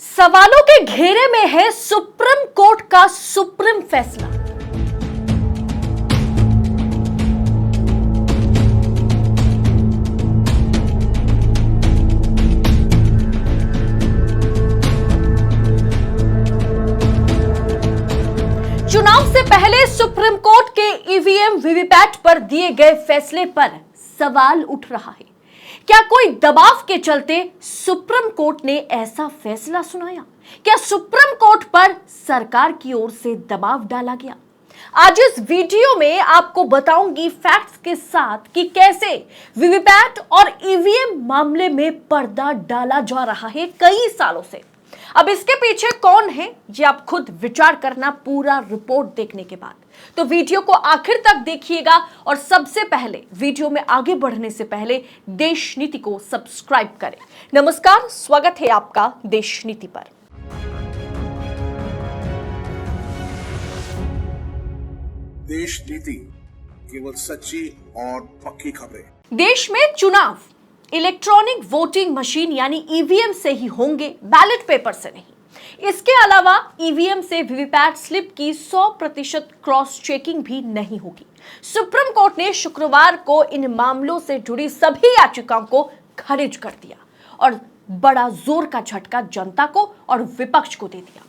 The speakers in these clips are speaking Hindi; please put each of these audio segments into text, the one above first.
सवालों के घेरे में है सुप्रीम कोर्ट का सुप्रीम फैसला। चुनाव से पहले सुप्रीम कोर्ट के ईवीएम वीवीपैट पर दिए गए फैसले पर सवाल उठ रहा है। क्या कोई दबाव के चलते सुप्रीम कोर्ट ने ऐसा फैसला सुनाया? क्या सुप्रीम कोर्ट पर सरकार की ओर से दबाव डाला गया? आज इस वीडियो में आपको बताऊंगी फैक्ट्स के साथ कि कैसे वीवीपैट और ईवीएम मामले में पर्दा डाला जा रहा है कई सालों से। अब इसके पीछे कौन है ये आप खुद विचार करना पूरा रिपोर्ट देखने के बाद। तो वीडियो को आखिर तक देखिएगा और सबसे पहले वीडियो में आगे बढ़ने से पहले देश नीति को सब्सक्राइब करें। नमस्कार, स्वागत है आपका देश नीति पर। देश नीति, केवल सच्ची और पक्की खबरें। देश में चुनाव इलेक्ट्रॉनिक वोटिंग मशीन यानी ईवीएम से ही होंगे, बैलेट पेपर से नहीं। इसके अलावा ईवीएम से वीवीपैट स्लिप की 100% क्रॉस चेकिंग भी नहीं होगी। सुप्रीम कोर्ट ने शुक्रवार को इन मामलों से जुड़ी सभी याचिकाओं को खारिज कर दिया और बड़ा जोर का झटका जनता को और विपक्ष को दे दिया।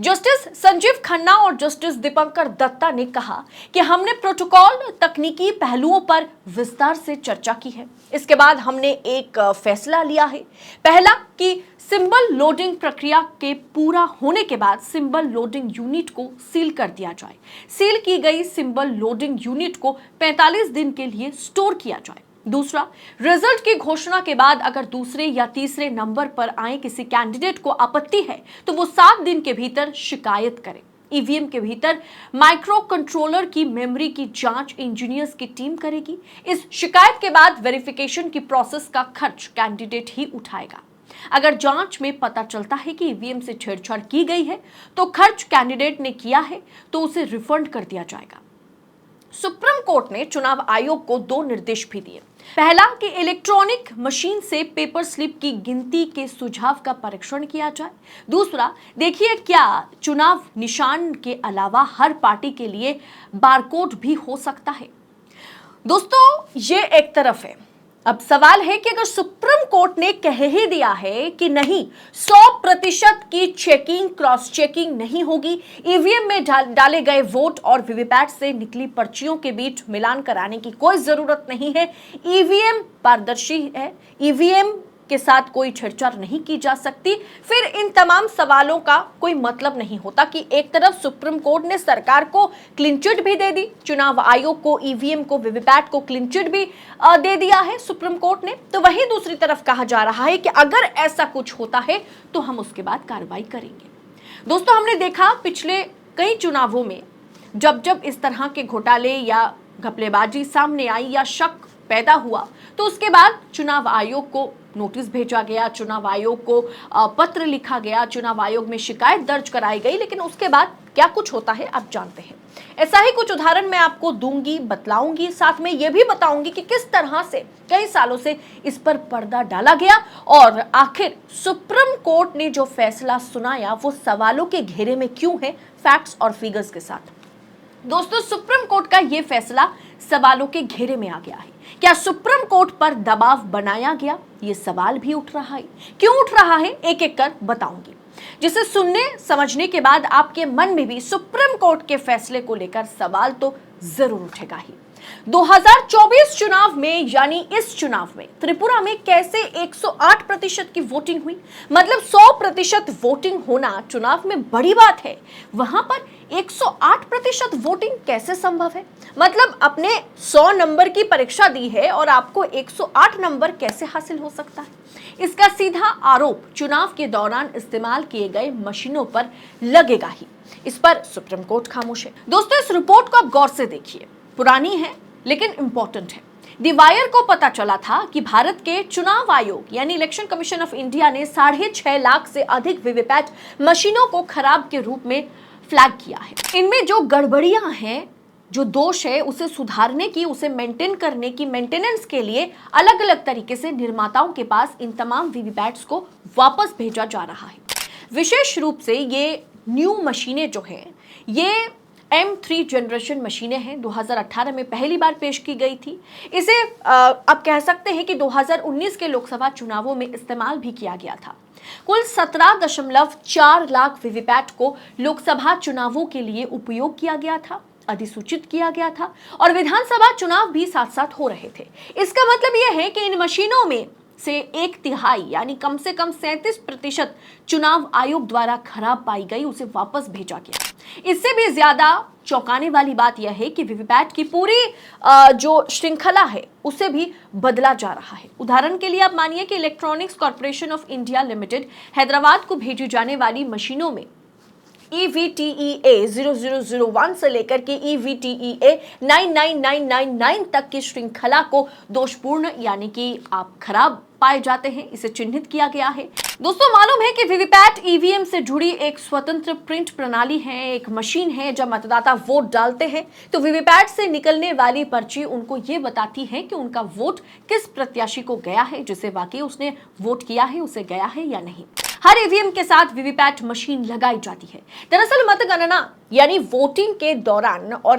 जस्टिस संजीव खन्ना और जस्टिस दीपंकर दत्ता ने कहा कि हमने प्रोटोकॉल तकनीकी पहलुओं पर विस्तार से चर्चा की है। इसके बाद हमने एक फैसला लिया है। पहला कि सिंबल लोडिंग प्रक्रिया के पूरा होने के बाद सिंबल लोडिंग यूनिट को सील कर दिया जाए। सील की गई सिंबल लोडिंग यूनिट को 45 दिन के लिए स्टोर किया जाए। दूसरा, रिजल्ट की घोषणा के बाद अगर दूसरे या तीसरे नंबर पर आए किसी कैंडिडेट को आपत्ति है तो वो 7 दिन के भीतर शिकायत करे। ईवीएम के भीतर माइक्रो कंट्रोलर की मेमोरी की जांच इंजीनियर्स की टीम करेगी। इस शिकायत के बाद वेरिफिकेशन की प्रोसेस का खर्च कैंडिडेट ही उठाएगा। अगर जांच में पता चलता है कि ईवीएम से छेड़छाड़ की गई है तो खर्च कैंडिडेट ने किया है तो उसे रिफंड कर दिया जाएगा। सुप्रीम कोर्ट ने चुनाव आयोग को 2 निर्देश भी दिए। पहला कि इलेक्ट्रॉनिक मशीन से पेपर स्लिप की गिनती के सुझाव का परीक्षण किया जाए। दूसरा, देखिए क्या चुनाव निशान के अलावा हर पार्टी के लिए बारकोड भी हो सकता है। दोस्तों, ये एक तरफ है। अब सवाल है कि अगर सुप्रीम कोर्ट ने कह ही दिया है कि नहीं, 100% की चेकिंग क्रॉस चेकिंग नहीं होगी, ईवीएम में डाले गए वोट और वीवीपैट से निकली पर्चियों के बीच मिलान कराने की कोई जरूरत नहीं है, ईवीएम पारदर्शी है, ईवीएम के साथ कोई छेड़छाड़ नहीं की जा सकती, फिर इन तमाम सवालों का कोई मतलब नहीं होता कि एक तरफ सुप्रीम कोर्ट ने सरकार को क्लीन चिट भी दे दी, चुनाव आयोग को, ईवीएम को, वीवीपैट को क्लीन चिट भी दे दिया है सुप्रीम कोर्ट ने, तो वहीं दूसरी तरफ कहा जा रहा है कि अगर ऐसा कुछ होता है तो हम उसके बाद कार्रवाई करेंगे। दोस्तों, हमने देखा पिछले कई चुनावों में जब इस तरह के घोटाले या घपलेबाजी सामने आई या शक पैदा हुआ तो उसके बाद चुनाव आयोग को नोटिस भेजा गया, चुनाव आयोग को पत्र लिखा गया, चुनाव आयोग में शिकायत दर्ज कराई गई, लेकिन उसके बाद क्या कुछ होता है आप जानते हैं। ऐसा ही कुछ उदाहरण मैं आपको दूंगी, बतलाऊंगी, साथ में यह भी बताऊंगी कि किस तरह से कई सालों से इस पर पर्दा डाला गया और आखिर सुप्रीम कोर्ट ने जो फैसला सुनाया वो सवालों के घेरे में क्यों है, फैक्ट्स और फिगर्स के साथ। दोस्तों, सुप्रीम कोर्ट का यह फैसला सवालों के घेरे में आ गया है। क्या सुप्रीम कोर्ट पर दबाव बनाया गया? ये सवाल भी उठ रहा है। क्यों उठ रहा है, एक एक कर बताऊंगी, जिसे सुनने समझने के बाद आपके मन में भी सुप्रीम कोर्ट के फैसले को लेकर सवाल तो जरूर उठेगा ही। 2024 चुनाव में यानी इस चुनाव में त्रिपुरा में कैसे 108% की वोटिंग हुई? मतलब 100% वोटिंग होना चुनाव में बड़ी बात है, वहां पर 108% वोटिंग कैसे संभव है? मतलब अपने 100 नंबर की परीक्षा दी है और आपको 108 नंबर कैसे हासिल हो सकता है? इसका सीधा आरोप चुनाव के दौरान इस्तेमाल किए गए मशीनों पर लगेगा ही। इस पर सुप्रीम कोर्ट खामोश है। दोस्तों, इस रिपोर्ट को आप गौर से देखिए, पुरानी है लेकिन इंपॉर्टेंट है। दी वायर को पता चला था कि भारत के चुनाव आयोग यानी इलेक्शन कमीशन ऑफ इंडिया ने 6.5 लाख से अधिक वीवीपैट मशीनों को खराब के रूप में फ्लैग किया है। इनमें जो गड़बड़ियां हैं, जो दोष है, उसे सुधारने की, उसे मेंटेन करने की, मेंटेनेंस के लिए अलग अलग तरीके से निर्माताओं के पास इन तमाम वीवीपैट्स को वापस भेजा जा रहा है। विशेष रूप से ये न्यू मशीनें जो हैं ये M3 जनरेशन मशीनें हैं, 2018 में पहली बार पेश की गई थी। इसे आप कह सकते हैं कि 2019 के लोकसभा चुनावों में इस्तेमाल भी किया गया था। कुल 17.4 लाख वीवीपैट को लोकसभा चुनावों के लिए उपयोग किया गया था, अधिसूचित किया गया था और विधानसभा चुनाव भी साथ साथ हो रहे थे। इसका मतलब यह है कि इन मशीनों में से 1/3 यानी कम से कम 37% चुनाव आयोग द्वारा खराब पाई गई, उसे वापस भेजा गया। इससे भी ज्यादा चौंकाने वाली बात यह है कि वीवीपैट की पूरी जो श्रृंखला है उसे भी बदला जा रहा है। उदाहरण के लिए आप मानिए कि electronics corporation of India limited Hyderabad को भेजी जाने वाली मशीनों में EVTEA 0001 से लेकर के EVTEA 99999 तक की श्रृंखला को दोषपूर्ण यानी कि आप खराब पाए जाते हैं, इसे चिन्हित किया गया है। दोस्तों, मालूम है कि वीवीपैट ईवीएम से जुड़ी एक स्वतंत्र प्रिंट प्रणाली है, एक मशीन है। जब मतदाता वोट डालते हैं तो वीवीपैट से निकलने वाली पर्ची उनको ये बताती है कि उनका वोट किस प्रत्याशी को गया है, जिसे वाकई उसने वोट किया है उसे गया है या नहीं। हर ईवीएम के साथ वीवीपैट मशीन लगाई जाती है। दरअसल मतगणना यानी वोटिंग के दौरान और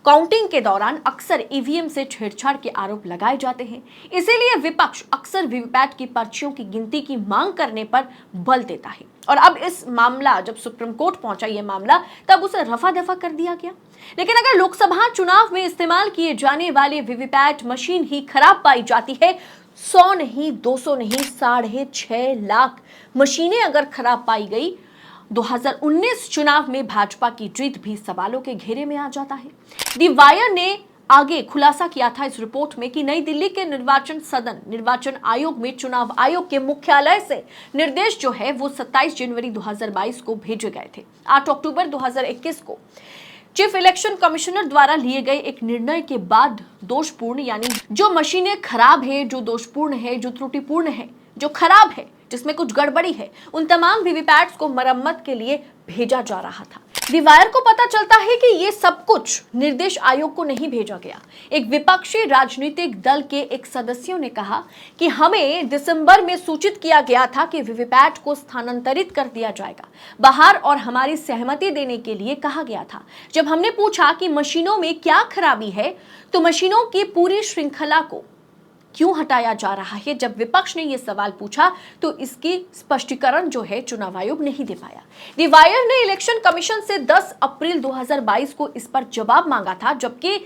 काउंटिंग के दौरान अक्सर ईवीएम से छेड़छाड़ के आरोप लगाए जाते हैं। इसीलिए विपक्ष अक्सर वीवीपैट की पर्चियों की गिनती की मांग करने पर बल देता है और अब इस मामला जब सुप्रीम कोर्ट पहुंचा ये मामला, तब उसे रफा दफा कर दिया गया। लेकिन अगर लोकसभा चुनाव में इस्तेमाल किए जाने वाले वीवीपैट मशीन ही खराब पाई जाती है, 100 नहीं, 200 नहीं, 6.5 लाख मशीनें अगर खराब पाई गई, 2019 चुनाव में भाजपा की जीत भी सवालों के घेरे में आ जाता है। दी वायर ने आगे खुलासा किया था इस रिपोर्ट में कि नई दिल्ली के निर्वाचन सदन निर्वाचन आयोग में चुनाव आयोग के मुख्यालय से निर्देश जो है वो 27 जनवरी 2022 को भेजे गए थे। 8 अक्टूबर 2021 को चीफ इलेक्शन कमिश्नर द्वारा लिए गए एक निर्णय के बाद दोषपूर्ण यानी जो मशीनें खराब है, जो दोषपूर्ण है, जो त्रुटिपूर्ण है, जो खराब है, जिसमें कुछ गड़बड़ी है, उन तमाम वीवीपैट्स को मरम्मत के लिए भेजा जा रहा था। दी वायर को पता चलता है कि ये सब कुछ निर्देश आयोग को नहीं भेजा गया। एक विपक्षी राजनीतिक दल के एक सदस्यों ने कहा कि हमें दिसंबर में सूचित किया गया था कि वीवीपैट को स्थानांतरित कर दिया जाएगा बाहर और हमारी सहमति देने के लिए कहा गया था। जब हमने पूछा कि मशीनों में क्या खराबी है तो मशीनों की पूरी श्रृंखला को क्यों हटाया जा रहा है, जब विपक्ष ने यह सवाल पूछा तो इसकी स्पष्टीकरण जो है चुनाव आयोग नहीं दे पाया। दी वायर ने इलेक्शन कमीशन से 10 अप्रैल 2022 को इस पर जवाब मांगा था, जबकि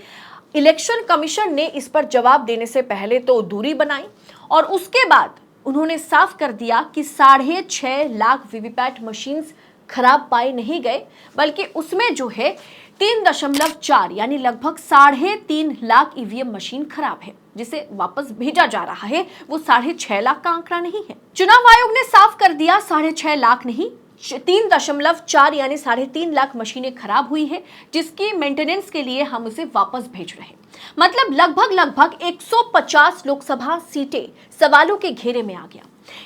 इलेक्शन कमीशन ने इस पर जवाब देने से पहले तो दूरी बनाई और उसके बाद उन्होंने साफ कर दिया कि 6.5 लाख वीवीपैट मशीन्स खराब पाए नहीं गए, बल्कि उसमें जो है 3.4 यानी लगभग 3.5 लाख ईवीएम मशीन खराब है, जिसे वापस भेजा जा रहा है। वो 6.5 लाख का आंकड़ा नहीं है। चुनाव आयोग ने साफ कर दिया 6.5 लाख नहीं, 3.4 यानी 3.5 लाख मशीनें खराब हुई है, जिसकी मेंटेनेंस के लिए हम उसे वापस भेज रहे हैं। मतलब लगभग 150 लोकसभा सीटें सवालों के घेरे में आ गया।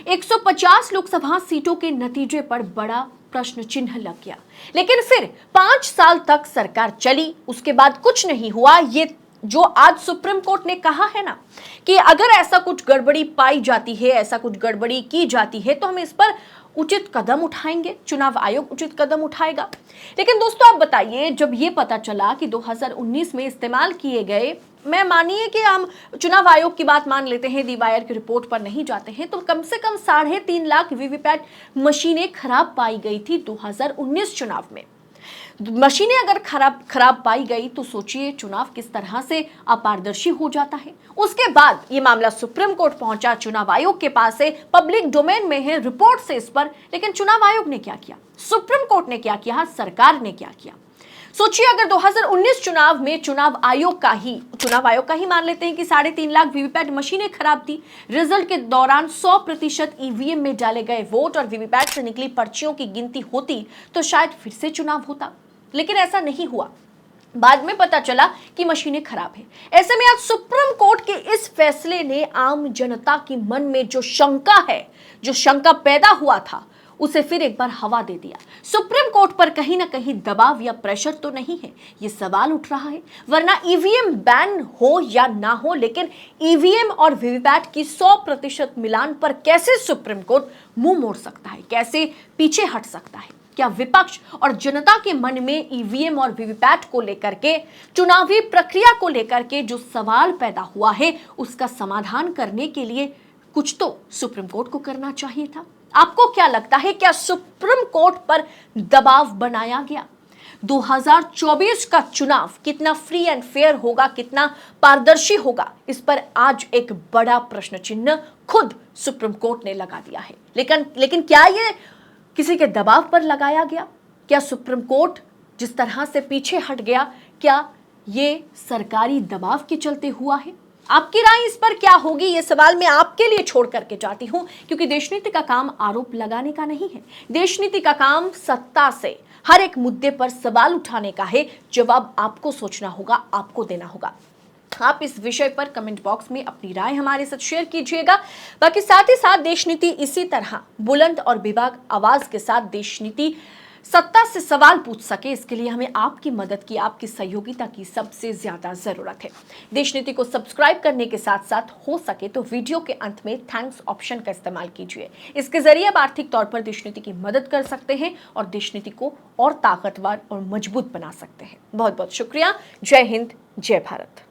150 लोकसभा सीटों के नतीजे पर बड़ा प्रश्न चिन्ह लग गया। लेकिन फिर 5 साल तक सरकार चली, उसके बाद कुछ नहीं हुआ। ये जो आज सुप्रीम कोर्ट ने कहा है ना कि अगर ऐसा कुछ गड़बड़ी पाई जाती है, ऐसा कुछ गड़बड़ी की जाती है तो हम इस पर उचित कदम उठाएंगे, चुनाव आयोग उचित कदम उठाएगा। लेकिन दोस्तों आप बताइए, जब ये पता चला कि 2019 में इस्तेमाल किए गए, मैं मानिए कि हम चुनाव आयोग की बात मान लेते हैं, दी वायर की रिपोर्ट पर नहीं जाते हैं, तो कम से कम 3.5 लाख वीवीपैट मशीनें खराब पाई गई थी 2019 चुनाव में। मशीनें अगर खराब पाई गई तो सोचिए चुनाव किस तरह से अपारदर्शी हो जाता है। उसके बाद ये मामला सुप्रीम कोर्ट पहुंचा, चुनाव आयोग के पास है, पब्लिक डोमेन में है रिपोर्ट से इस पर। लेकिन चुनाव आयोग ने क्या किया, सुप्रीम कोर्ट ने क्या किया, सरकार ने क्या किया? सोचिए अगर 2019 चुनाव में चुनाव आयोग का ही मान लेते हैं कि 3.5 लाख वीवीपैट मशीनें खराब थी। रिजल्ट के दौरान 100% ईवीएम में डाले गए वोट और वीवीपैट से निकली पर्चियों की गिनती होती तो शायद फिर से चुनाव होता, लेकिन ऐसा नहीं हुआ। बाद में पता चला कि मशीनें खराब है। ऐसे में आज सुप्रीम कोर्ट के इस फैसले ने आम जनता की मन में जो शंका पैदा हुआ था उसे फिर एक बार हवा दे दिया। सुप्रीम कोर्ट पर कहीं ना कहीं दबाव या प्रेशर तो नहीं है, ये सवाल उठ रहा है। वरना ईवीएम बैन हो या ना हो, लेकिन ईवीएम और वीवीपैट की 100% मिलान पर कैसे सुप्रीम कोर्ट मुंह मोड़ सकता है, कैसे पीछे हट सकता है? क्या विपक्ष और जनता के मन में ईवीएम और वीवीपैट को लेकर के, चुनावी प्रक्रिया को लेकर के जो सवाल पैदा हुआ है, उसका समाधान करने के लिए कुछ तो सुप्रीम कोर्ट को करना चाहिए था? आपको क्या लगता है, क्या सुप्रीम कोर्ट पर दबाव बनाया गया? 2024 का चुनाव कितना फ्री एंड फेयर होगा, कितना पारदर्शी होगा, इस पर आज एक बड़ा प्रश्न चिन्ह खुद सुप्रीम कोर्ट ने लगा दिया है। लेकिन क्या ये किसी के दबाव पर लगाया गया? क्या सुप्रीम कोर्ट जिस तरह से पीछे हट गया, क्या ये सरकारी दबाव के चलते हुआ है? आपकी राय इस पर क्या होगी, ये सवाल मैं आपके लिए छोड़ करके जाती हूं, क्योंकि देशनीति का काम आरोप लगाने का नहीं है। देशनीति का काम सत्ता से हर एक मुद्दे पर सवाल उठाने का है। जवाब आपको सोचना होगा, आपको देना होगा। आप इस विषय पर कमेंट बॉक्स में अपनी राय हमारे साथ शेयर कीजिएगा। बाकी साथ ही साथ देशनीति इसी तरह बुलंद और बेबाक आवाज के साथ देशनीति सत्ता से सवाल पूछ सके, इसके लिए हमें आपकी मदद की, आपकी सहयोगिता की सबसे ज्यादा जरूरत है। देशनीति को सब्सक्राइब करने के साथ साथ हो सके तो वीडियो के अंत में थैंक्स ऑप्शन का इस्तेमाल कीजिए। इसके जरिए आप आर्थिक तौर पर देशनीति की मदद कर सकते हैं और देशनीति को और ताकतवर और मजबूत बना सकते हैं। बहुत बहुत शुक्रिया। जय हिंद, जय भारत।